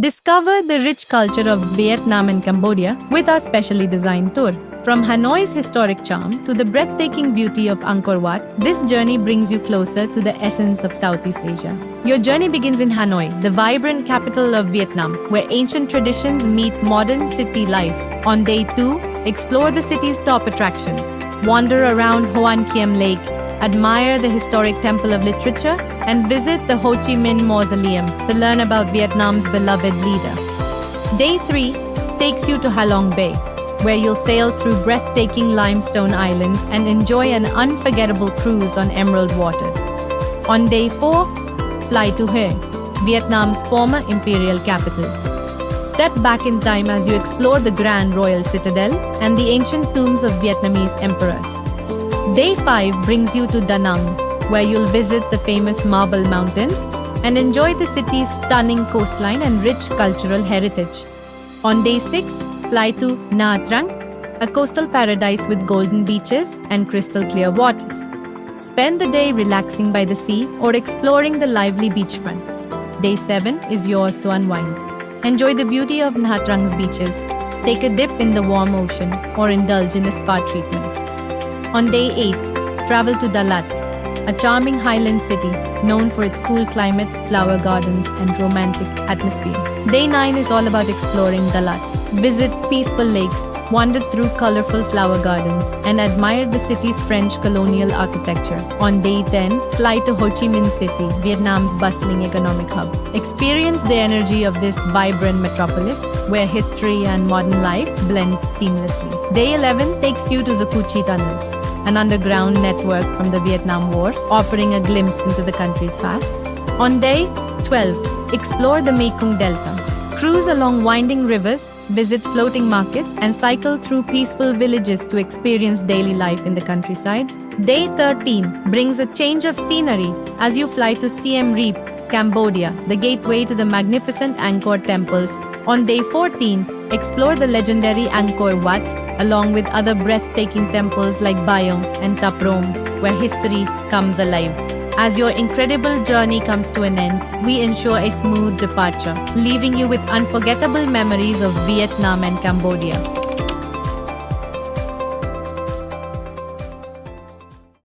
Discover the rich culture of Vietnam and Cambodia with our specially designed tour. From Hanoi's historic charm to the breathtaking beauty of Angkor Wat, this journey brings you closer to the essence of Southeast Asia. Your journey begins in Hanoi, the vibrant capital of Vietnam, where ancient traditions meet modern city life. On day 2, explore the city's top attractions. Wander around Hoan Kiem Lake, admire the historic Temple of Literature, and visit the Ho Chi Minh Mausoleum to learn about Vietnam's beloved leader. Day 3 takes you to Halong Bay, where you'll sail through breathtaking limestone islands and enjoy an unforgettable cruise on emerald waters. On day 4, fly to Hue, Vietnam's former imperial capital. Step back in time as you explore the Grand Royal Citadel and the ancient tombs of Vietnamese emperors. Day 5 brings you to Da Nang, where you'll visit the famous Marble Mountains and enjoy the city's stunning coastline and rich cultural heritage. On day 6, fly to Nha Trang, a coastal paradise with golden beaches and crystal clear waters. Spend the day relaxing by the sea or exploring the lively beachfront. Day 7 is yours to unwind. Enjoy the beauty of Nha Trang's beaches, take a dip in the warm ocean, or indulge in a spa treatment. On day 8, travel to Dalat, a charming highland city known for its cool climate, flower gardens, and romantic atmosphere. Day 9 is all about exploring Dalat. Visit peaceful lakes, wander through colorful flower gardens, and admire the city's French colonial architecture. On day 10, fly to Ho Chi Minh City, Vietnam's bustling economic hub. Experience the energy of this vibrant metropolis, where history and modern life blend seamlessly. Day 11 takes you to the Cu Chi Tunnels, an underground network from the Vietnam War, offering a glimpse into the country's past. On day 12, explore the Mekong Delta. Cruise along winding rivers, visit floating markets, and cycle through peaceful villages to experience daily life in the countryside. Day 13 brings a change of scenery as you fly to Siem Reap, Cambodia, the gateway to the magnificent Angkor temples. On day 14, explore the legendary Angkor Wat, along with other breathtaking temples like Bayong and Tap Rome, where history comes alive. As your incredible journey comes to an end, we ensure a smooth departure, leaving you with unforgettable memories of Vietnam and Cambodia.